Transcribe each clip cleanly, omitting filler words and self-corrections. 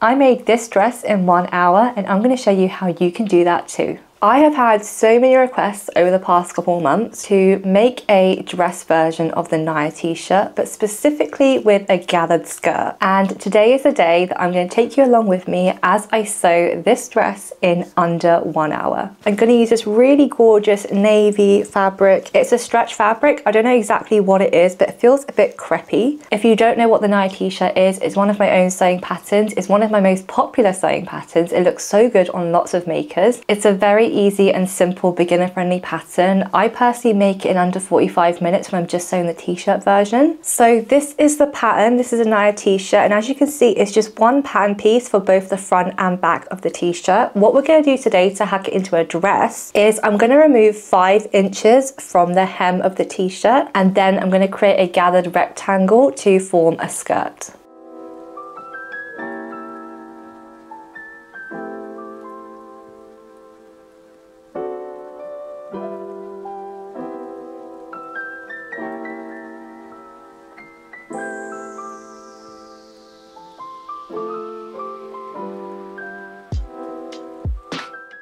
I made this dress in 1 hour and I'm going to show you how you can do that too. I have had so many requests over the past couple of months to make a dress version of the Naya T-shirt, but specifically with a gathered skirt. And today is the day that I'm going to take you along with me as I sew this dress in under 1 hour. I'm going to use this really gorgeous navy fabric. It's a stretch fabric. I don't know exactly what it is, but it feels a bit crepey. If you don't know what the Naya T-shirt is, it's one of my own sewing patterns. It's one of my most popular sewing patterns. It looks so good on lots of makers. It's a very easy and simple beginner friendly pattern. I personally make it in under 45 minutes when I'm just sewing the t-shirt version. So this is the pattern. This is a Naya t-shirt, and as you can see, it's just one pattern piece for both the front and back of the t-shirt. What we're going to do today to hack it into a dress is I'm going to remove 5 inches from the hem of the t-shirt, and then I'm going to create a gathered rectangle to form a skirt.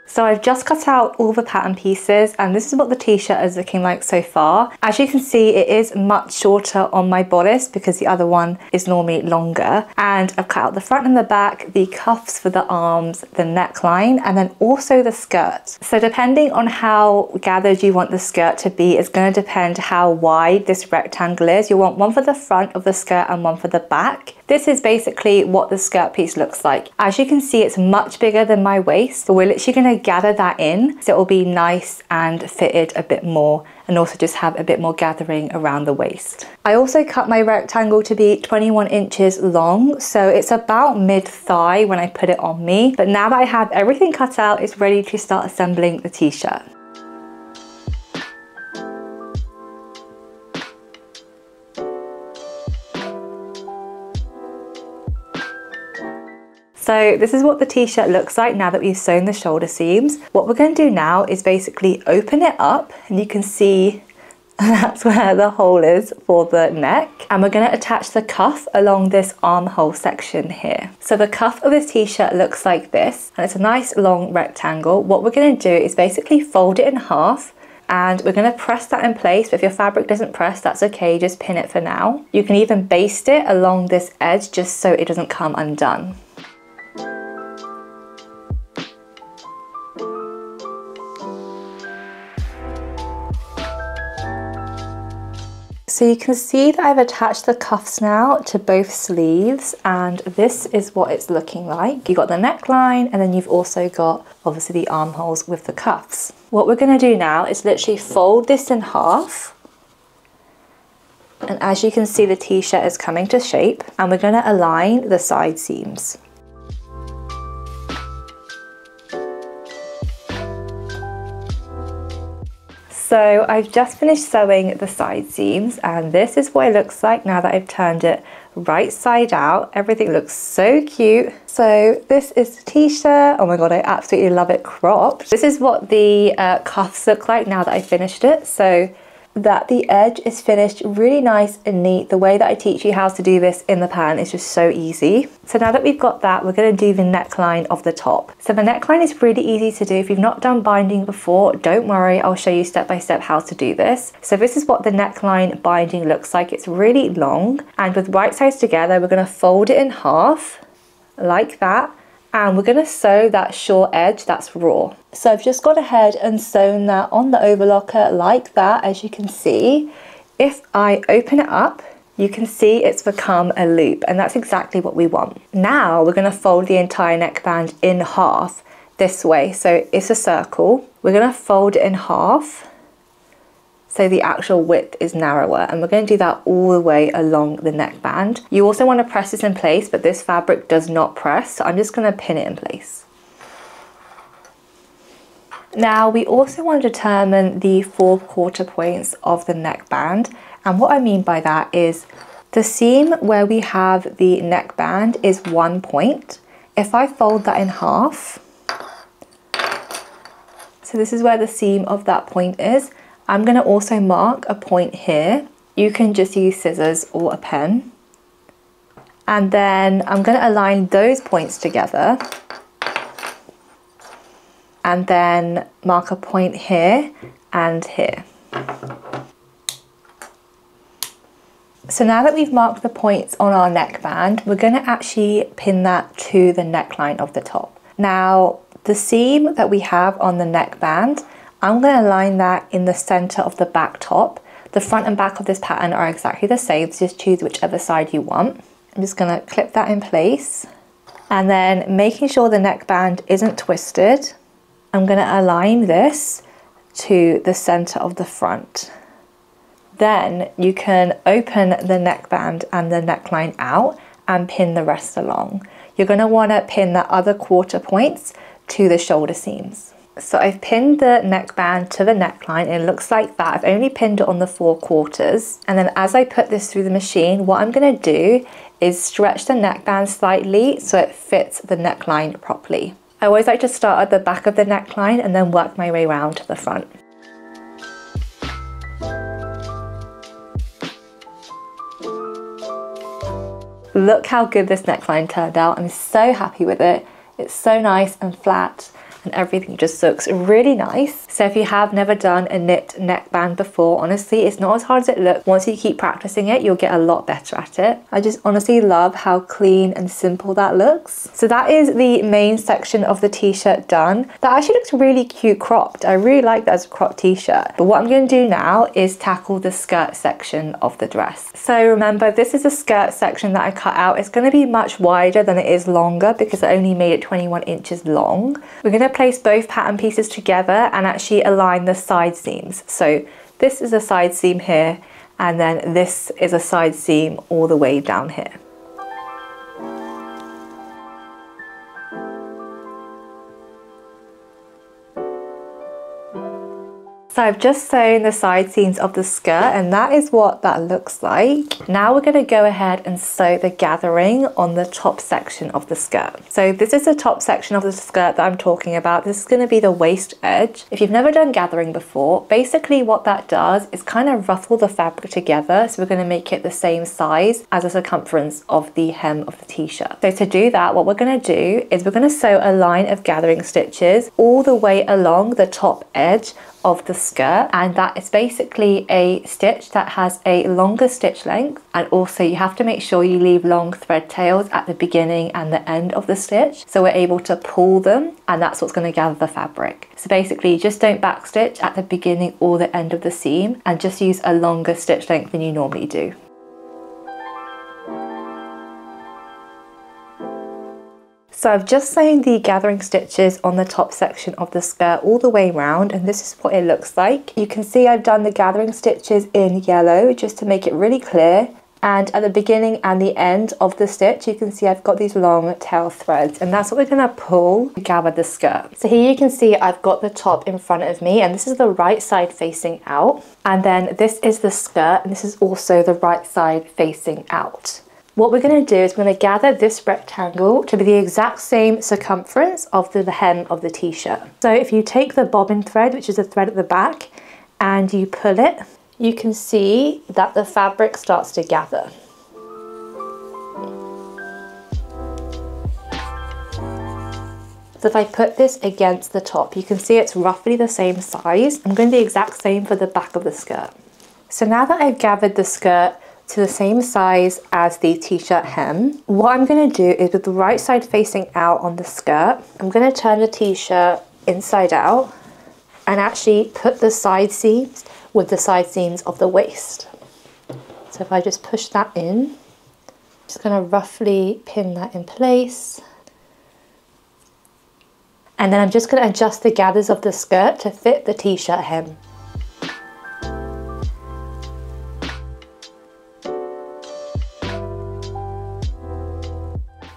So I've just cut out all the pattern pieces, and this is what the t-shirt is looking like so far. As you can see, it is much shorter on my bodice because the other one is normally longer. And I've cut out the front and the back, the cuffs for the arms, the neckline, and then also the skirt. So depending on how gathered you want the skirt to be, it's going to depend how wide this rectangle is. You want one for the front of the skirt and one for the back. This is basically what the skirt piece looks like. As you can see, it's much bigger than my waist, but we're literally going to gather that in so it will be nice and fitted a bit more, and also just have a bit more gathering around the waist. I also cut my rectangle to be 21 inches long, so it's about mid-thigh when I put it on me. But now that I have everything cut out, it's ready to start assembling the t-shirt. So this is what the t-shirt looks like now that we've sewn the shoulder seams. What we're going to do now is basically open it up, and you can see that's where the hole is for the neck. And we're going to attach the cuff along this armhole section here. So the cuff of this t-shirt looks like this, and it's a nice long rectangle. What we're going to do is basically fold it in half, and we're going to press that in place. But if your fabric doesn't press, that's okay, just pin it for now. You can even baste it along this edge just so it doesn't come undone. So you can see that I've attached the cuffs now to both sleeves, and this is what it's looking like. You've got the neckline, and then you've also got obviously the armholes with the cuffs. What we're going to do now is literally fold this in half, and as you can see, the t-shirt is coming to shape, and we're going to align the side seams. So I've just finished sewing the side seams, and this is what it looks like now that I've turned it right side out. Everything looks so cute. So this is the t-shirt. Oh my god, I absolutely love it cropped. This is what the cuffs look like now that I finished it. So that the edge is finished really nice and neat. The way that I teach you how to do this in the pattern is just so easy. So now that we've got that, we're going to do the neckline of the top. So the neckline is really easy to do. If you've not done binding before, don't worry, I'll show you step by step how to do this. So this is what the neckline binding looks like. It's really long, and with right sides together, we're going to fold it in half like that. And we're going to sew that short edge that's raw. So I've just gone ahead and sewn that on the overlocker like that. As you can see, if I open it up, you can see it's become a loop, and that's exactly what we want. Now we're going to fold the entire neckband in half this way. So it's a circle. We're going to fold it in half so the actual width is narrower, and we're going to do that all the way along the neckband. You also want to press this in place, but this fabric does not press, so I'm just going to pin it in place. Now we also want to determine the 4 quarter points of the neckband, and what I mean by that is the seam where we have the neckband is 1 point. If I fold that in half, so this is where the seam of that point is, I'm going to also mark a point here. You can just use scissors or a pen. And then I'm going to align those points together. And then mark a point here and here. So now that we've marked the points on our neckband, we're going to actually pin that to the neckline of the top. Now, the seam that we have on the neckband, I'm going to align that in the center of the back top. The front and back of this pattern are exactly the same, so just choose whichever side you want. I'm just going to clip that in place. And then making sure the neckband isn't twisted, I'm going to align this to the center of the front. Then you can open the neckband and the neckline out and pin the rest along. You're going to want to pin the other quarter points to the shoulder seams. So I've pinned the neckband to the neckline. It looks like that. I've only pinned it on the 4 quarters. And then as I put this through the machine, what I'm going to do is stretch the neckband slightly so it fits the neckline properly. I always like to start at the back of the neckline and then work my way around to the front. Look how good this neckline turned out. I'm so happy with it. It's so nice and flat and everything just looks really nice. So if you have never done a knit neckband before, honestly, it's not as hard as it looks. Once you keep practicing it, you'll get a lot better at it. I just honestly love how clean and simple that looks. So that is the main section of the t-shirt done. That actually looks really cute cropped. I really like that as a cropped t-shirt. But what I'm going to do now is tackle the skirt section of the dress. So remember, this is a skirt section that I cut out. It's going to be much wider than it is longer because I only made it 21 inches long. We're going to place both pattern pieces together and actually align the side seams. So this is a side seam here, and then this is a side seam all the way down here. So I've just sewn the side seams of the skirt, and that is what that looks like. Now we're going to go ahead and sew the gathering on the top section of the skirt. So this is the top section of the skirt that I'm talking about. This is going to be the waist edge. If you've never done gathering before, basically what that does is kind of ruffle the fabric together. So we're going to make it the same size as the circumference of the hem of the t-shirt. So to do that, what we're going to do is we're going to sew a line of gathering stitches all the way along the top edge of the skirt, and that is basically a stitch that has a longer stitch length, and also you have to make sure you leave long thread tails at the beginning and the end of the stitch so we're able to pull them, and that's what's going to gather the fabric. So basically just don't backstitch at the beginning or the end of the seam, and just use a longer stitch length than you normally do. So I've just sewn the gathering stitches on the top section of the skirt all the way around, and this is what it looks like. You can see I've done the gathering stitches in yellow just to make it really clear, and at the beginning and the end of the stitch you can see I've got these long tail threads, and that's what we're going to pull to gather the skirt. So here you can see I've got the top in front of me, and this is the right side facing out, and then this is the skirt, and this is also the right side facing out. What we're going to do is we're going to gather this rectangle to be the exact same circumference of the hem of the t-shirt. So if you take the bobbin thread, which is the thread at the back, and you pull it, you can see that the fabric starts to gather. So if I put this against the top, you can see it's roughly the same size. I'm going to do the exact same for the back of the skirt. So now that I've gathered the skirt to the same size as the t-shirt hem, what I'm going to do is with the right side facing out on the skirt, I'm going to turn the t-shirt inside out and actually put the side seams with the side seams of the waist. So if I just push that in, I'm just going to roughly pin that in place. And then I'm just going to adjust the gathers of the skirt to fit the t-shirt hem.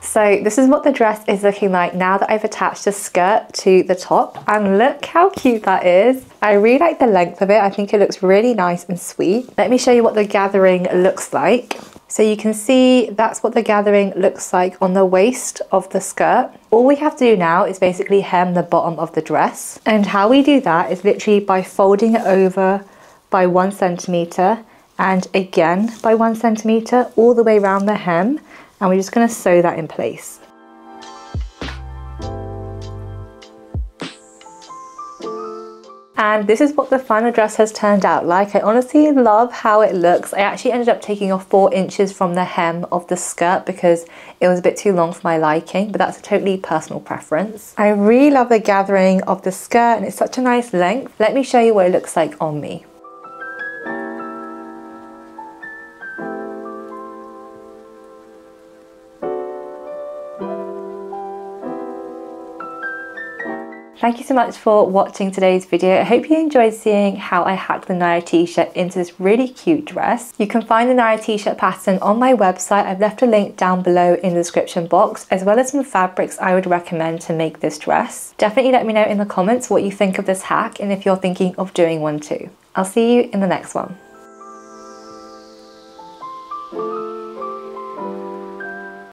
So this is what the dress is looking like now that I've attached the skirt to the top, and look how cute that is. I really like the length of it. I think it looks really nice and sweet. Let me show you what the gathering looks like. So you can see that's what the gathering looks like on the waist of the skirt. All we have to do now is basically hem the bottom of the dress, and how we do that is literally by folding it over by 1 centimeter and again by 1 centimeter all the way around the hem. and we're just going to sew that in place. And this is what the final dress has turned out like. I honestly love how it looks. I actually ended up taking off 4 inches from the hem of the skirt because it was a bit too long for my liking, but that's a totally personal preference. I really love the gathering of the skirt and it's such a nice length. Let me show you what it looks like on me. Thank you so much for watching today's video. I hope you enjoyed seeing how I hacked the Naya T-shirt into this really cute dress. You can find the Naya T-shirt pattern on my website. I've left a link down below in the description box, as well as some fabrics I would recommend to make this dress. Definitely let me know in the comments what you think of this hack and if you're thinking of doing one too. I'll see you in the next one.